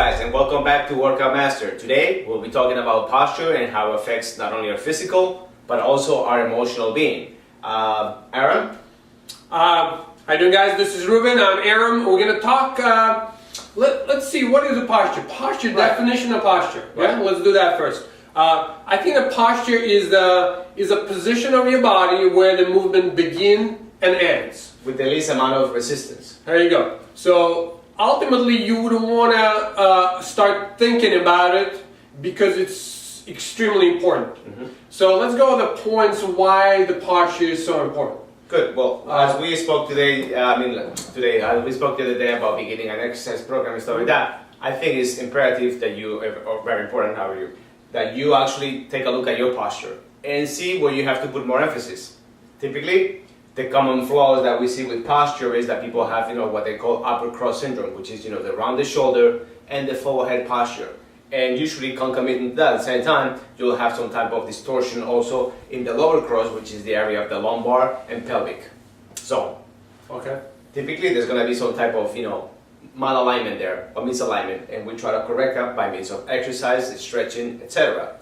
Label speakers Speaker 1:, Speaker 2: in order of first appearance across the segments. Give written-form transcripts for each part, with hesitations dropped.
Speaker 1: guys, and welcome back to Workout Master. Today we'll be talking about posture and how it affects not only our physical but also our emotional being. Aram?
Speaker 2: How you doing, guys? This is Ruben. I'm Aram. We're going to talk, let's see, what is a posture? Posture, right. Definition of posture. Right. Yeah? Let's do that first. I think a posture is a position of your body where the movement begins and ends.
Speaker 1: With the least amount of resistance.
Speaker 2: There you go. So ultimately you would want to start thinking about it because it's extremely important. Mm-hmm. So let's go with the points why the posture is so important.
Speaker 1: Good. Well, as we spoke today, we spoke the other day about beginning an exercise program and stuff like that. I think it's imperative that or very important, that you actually take a look at your posture and see where you have to put more emphasis. Typically, the common flaws that we see with posture is that people have, what they call upper cross syndrome, which is, the rounded shoulder and the forward head posture. And usually concomitant to that, at the same time, you'll have some type of distortion also in the lower cross, which is the area of the lumbar and pelvic zone.
Speaker 2: Okay.
Speaker 1: Typically, there's going to be some type of, malalignment there, or misalignment, and we try to correct that by means of exercise, stretching, etc.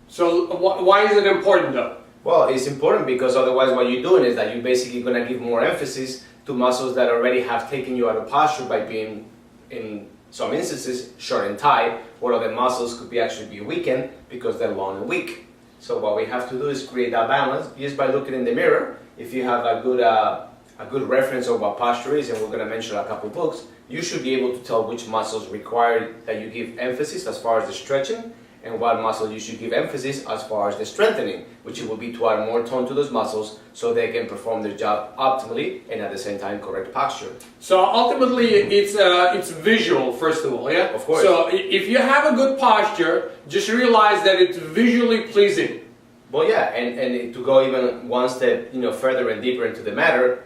Speaker 2: So why is it important though?
Speaker 1: Well, it's important because otherwise what you're doing is that you're basically going to give more emphasis to muscles that already have taken you out of posture by being, in some instances, short and tight, where other muscles could actually be weakened because they're long and weak. So what we have to do is create that balance just by looking in the mirror. If you have a good reference of what posture is, and we're going to mention a couple books, you should be able to tell which muscles require that you give emphasis as far as the stretching, and what muscle you should give emphasis as far as the strengthening, which will be to add more tone to those muscles so they can perform their job optimally and at the same time correct posture.
Speaker 2: So ultimately it's visual, first of all, yeah?
Speaker 1: Of course.
Speaker 2: So if you have a good posture, just realize that it's visually pleasing.
Speaker 1: Well, yeah, and to go even one step further and deeper into the matter,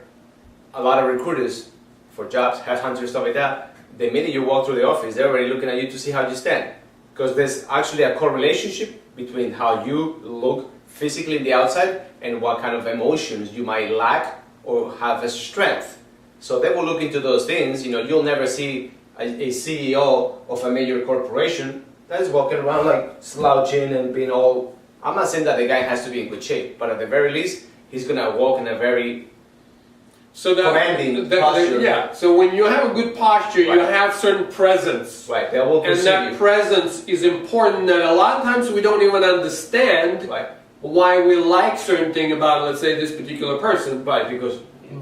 Speaker 1: a lot of recruiters for jobs, headhunters, stuff like that, the minute you walk through the office, they're already looking at you to see how you stand. Because there's actually a correlationship between how you look physically in the outside and what kind of emotions you might lack or have as strength. So they will look into those things. You'll never see a CEO of a major corporation that is walking around like slouching and being all... I'm not saying that the guy has to be in good shape, but at the very least, he's going to walk in a very commanding posture.
Speaker 2: Yeah, so when you have a good posture, right, you have certain presence.
Speaker 1: Right, they will perceive
Speaker 2: and that presence is important, and a lot of times we don't even understand why we like certain thing about, let's say, this particular person.
Speaker 1: Right,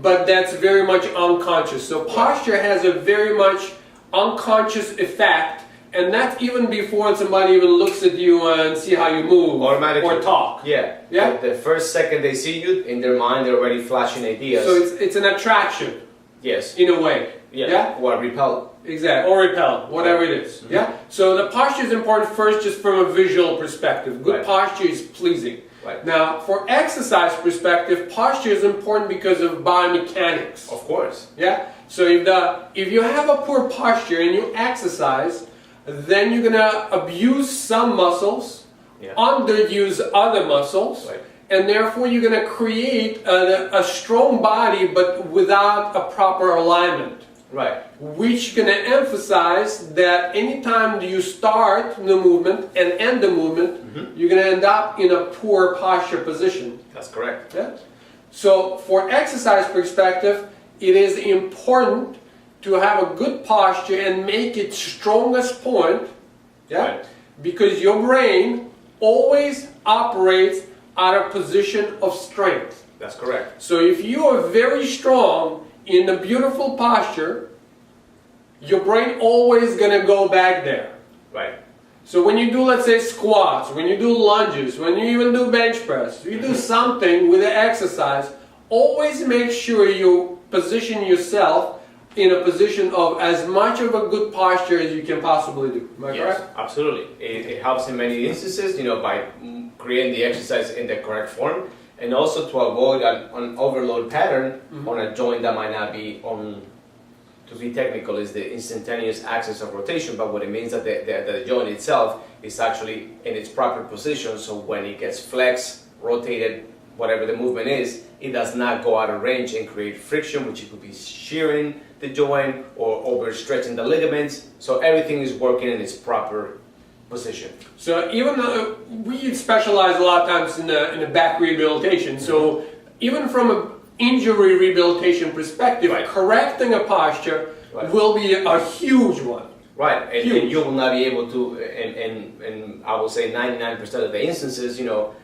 Speaker 2: but that's very much unconscious. So posture has a very much unconscious effect, and that's even before somebody even looks at you and see how you move or talk.
Speaker 1: Yeah.
Speaker 2: Yeah.
Speaker 1: The first second they see you, in their mind they're already flashing ideas.
Speaker 2: So it's an attraction.
Speaker 1: Yes.
Speaker 2: In a way.
Speaker 1: Yeah.
Speaker 2: Yeah?
Speaker 1: Or repel.
Speaker 2: Exactly. Or repel, whatever it is. Mm-hmm. Yeah. So the posture is important first, just from a visual perspective. Good posture is pleasing.
Speaker 1: Right.
Speaker 2: Now, for exercise perspective, posture is important because of biomechanics.
Speaker 1: Of course.
Speaker 2: Yeah. So if you have a poor posture and you exercise, then you're going to abuse some muscles, underuse other muscles, and therefore you're going to create a strong body but without a proper alignment.
Speaker 1: Right.
Speaker 2: Which is going to emphasize that anytime you start the movement and end the movement, you're going to end up in a poor posture position.
Speaker 1: That's correct.
Speaker 2: Yeah? So for exercise perspective, it is important to have a good posture and make its strongest point, because your brain always operates out of position of strength.
Speaker 1: That's correct.
Speaker 2: So if you are very strong in a beautiful posture, your brain always going to go back there.
Speaker 1: Right.
Speaker 2: So when you do, let's say, squats, when you do lunges, when you even do bench press, you do something with the exercise, always make sure you position yourself in a position of as much of a good posture as you can possibly do. Am I correct?
Speaker 1: Absolutely. It helps in many instances, by creating the exercise in the correct form, and also to avoid an overload pattern on a joint that might not be on, to be technical, is the instantaneous axis of rotation, but what it means that the joint itself is actually in its proper position, so when it gets flexed, rotated, whatever the movement is, it does not go out of range and create friction, which it could be shearing the joint or overstretching the ligaments. So everything is working in its proper position.
Speaker 2: So even though we specialize a lot of times in the back rehabilitation, so even from an injury rehabilitation perspective, correcting a posture will be a huge one.
Speaker 1: Right, and you will not be able to, and I will say 99% of the instances,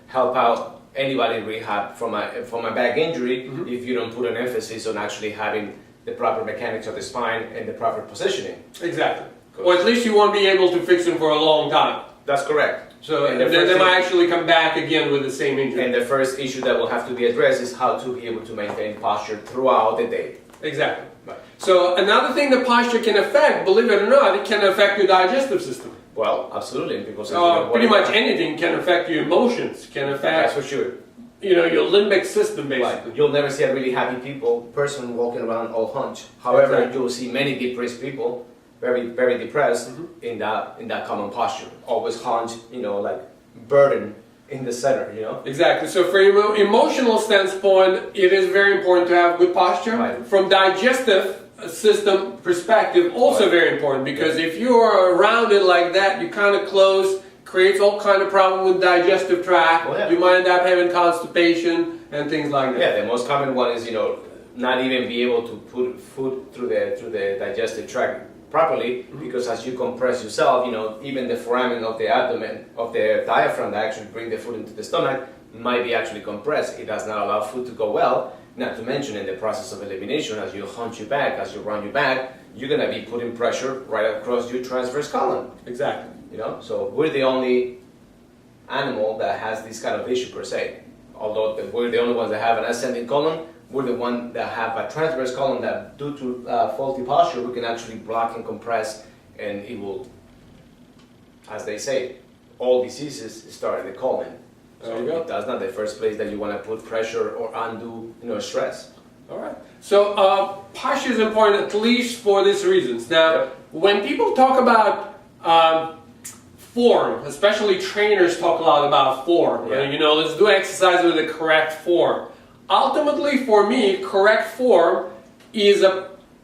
Speaker 1: help out anybody in rehab from a back injury if you don't put an emphasis on actually having the proper mechanics of the spine and the proper positioning.
Speaker 2: Exactly. Or at least you won't be able to fix them for a long time.
Speaker 1: That's correct.
Speaker 2: So they might actually come back again with the same injury.
Speaker 1: And the first issue that will have to be addressed is how to be able to maintain posture throughout the day.
Speaker 2: Exactly.
Speaker 1: Right.
Speaker 2: So another thing that posture can affect, believe it or not, it can affect your digestive system.
Speaker 1: Well, absolutely, because
Speaker 2: pretty much anything can affect your emotions, can affect.
Speaker 1: That's for sure.
Speaker 2: Your limbic system, basically.
Speaker 1: Right. You'll never see a really happy person walking around all hunched. However, you'll see many depressed people, very, very depressed in that common posture. Always hunched, like burden in the center,
Speaker 2: Exactly. So from emotional standpoint, it is very important to have good posture.
Speaker 1: Right.
Speaker 2: From digestive system perspective, also very important, because if you are around it like that, you kind of close, creates all kind of problem with digestive tract.
Speaker 1: Oh, yeah.
Speaker 2: You might end up having constipation and things like that.
Speaker 1: Yeah, the most common one is not even be able to put food through the digestive tract properly, because as you compress yourself, even the foramen of the abdomen, of the diaphragm that actually bring the food into the stomach might be actually compressed. It does not allow food to go well. Not to mention in the process of elimination, as you hunch your back, as you run your back, you're going to be putting pressure right across your transverse column.
Speaker 2: Exactly.
Speaker 1: So we're the only animal that has this kind of issue per se. Although we're the only ones that have an ascending column, we're the one that have a transverse column that, due to faulty posture, we can actually block and compress, and it will, as they say, all diseases start in the colon. So that's not the first place that you want to put pressure or undo, stress.
Speaker 2: All right. So posture is important at least for these reasons. Now, when people talk about form, especially trainers talk a lot about form. Let's do exercise with the correct form. Ultimately, for me, correct form is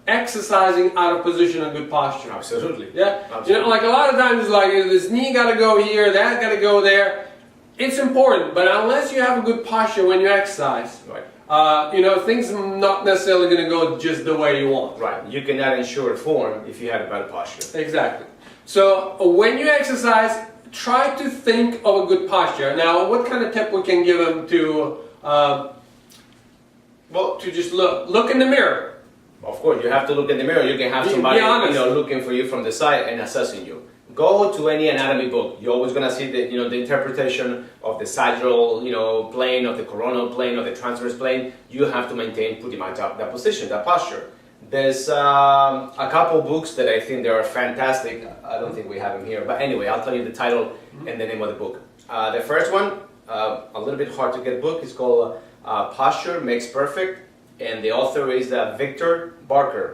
Speaker 2: exercising out of position and good posture.
Speaker 1: Absolutely.
Speaker 2: Yeah.
Speaker 1: Absolutely.
Speaker 2: Like a lot of times, it's like this knee got to go here, that got to go there. It's important, but unless you have a good posture when you exercise, things are not necessarily going to go just the way you want.
Speaker 1: Right. You cannot ensure form if you have a bad posture.
Speaker 2: Exactly. So when you exercise, try to think of a good posture. Now, what kind of tip we can give them to just look in the mirror?
Speaker 1: Of course, you have to look in the mirror. You can have somebody looking for you from the side and assessing you. Go to any anatomy book. You're always going to see the interpretation of the sagittal plane, of the coronal plane, of the transverse plane. You have to maintain pretty much that position, that posture. There's a couple books that I think they are fantastic. I don't think we have them here, but anyway, I'll tell you the title and the name of the book. The first one, a little bit hard to get book, is called Posture Makes Perfect, and the author is Victor Barker,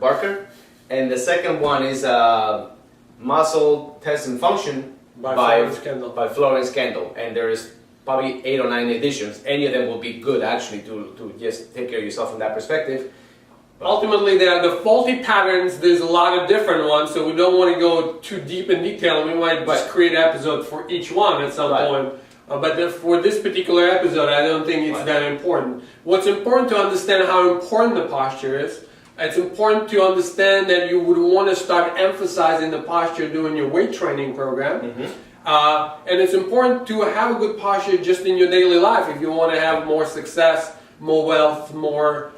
Speaker 1: Barker. And the second one is Muscle Test and Function by Florence Kendall. And there is probably 8 or 9 editions. Any of them will be good actually to just take care of yourself from that perspective.
Speaker 2: Ultimately, the faulty patterns, there's a lot of different ones, so we don't want to go too deep in detail. We might just create an episode for each one at some point. But for this particular episode, I don't think it's that important. What's important to understand how important the posture is. It's important to understand that you would want to start emphasizing the posture during your weight training program. And it's important to have a good posture just in your daily life if you want to have more success, more wealth, more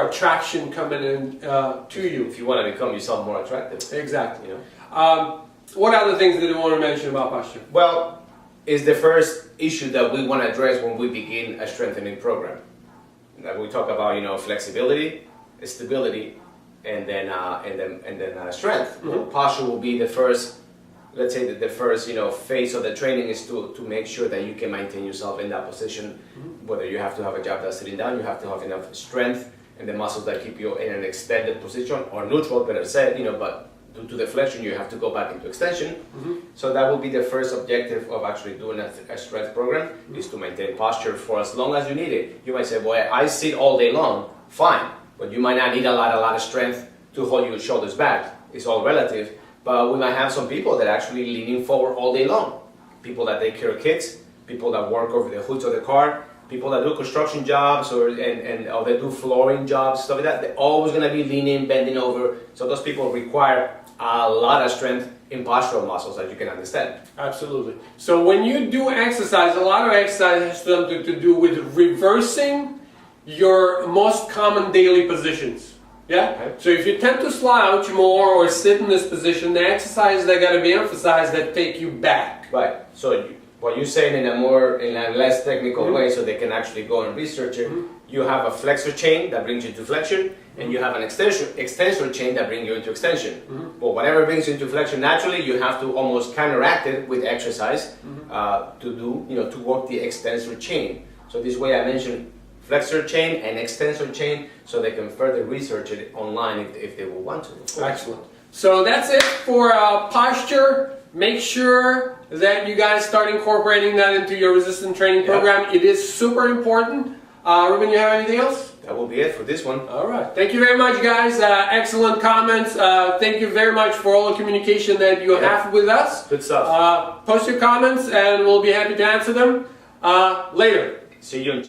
Speaker 2: attraction coming in to you.
Speaker 1: If you want to become yourself more attractive.
Speaker 2: Exactly. What other things did you want to mention about posture?
Speaker 1: Well, it's the first issue that we want to address when we begin a strengthening program. That we talk about, flexibility, stability, and then strength. Posture will be the first. Let's say that the first phase of the training is to make sure that you can maintain yourself in that position. Whether you have to have a job that's sitting down, you have to have enough strength and the muscles that keep you in an extended position or neutral, better said. But due to the flexion, you have to go back into extension. So that will be the first objective of actually doing a strength program, is to maintain posture for as long as you need it. You might say, boy, I sit all day long, fine, but you might not need a lot of strength to hold your shoulders back. It's all relative, but we might have some people that are actually leaning forward all day long. People that take care of kids, people that work over the hoods of the car, people that do construction jobs or they do flooring jobs, stuff like that. They're always going to be leaning, bending over. So those people require a lot of strength in postural muscles, as you can understand.
Speaker 2: Absolutely. So when you do exercise, a lot of exercise has something to do with reversing your most common daily positions. Yeah?
Speaker 1: Okay.
Speaker 2: So if you tend to slouch more or sit in this position, the exercises that got to be emphasized that take you back.
Speaker 1: Right. So what you're saying in a less technical way, so they can actually go and research it, you have a flexor chain that brings you to flexion, and you have an extensor chain that brings you into extension. But whatever brings you into flexion naturally, you have to almost counteract it with exercise to work the extensor chain. So this way I mentioned flexor chain and extensor chain, so they can further research it online if they will want to.
Speaker 2: Excellent. So that's it for posture. Make sure that you guys start incorporating that into your resistance training program. It is super important. Ruben, you have anything else?
Speaker 1: That will be it for this one.
Speaker 2: All right. Thank you very much, guys. Excellent comments. Thank you very much for all the communication that you have with us.
Speaker 1: Good stuff.
Speaker 2: Post your comments and we'll be happy to answer them later.
Speaker 1: See you in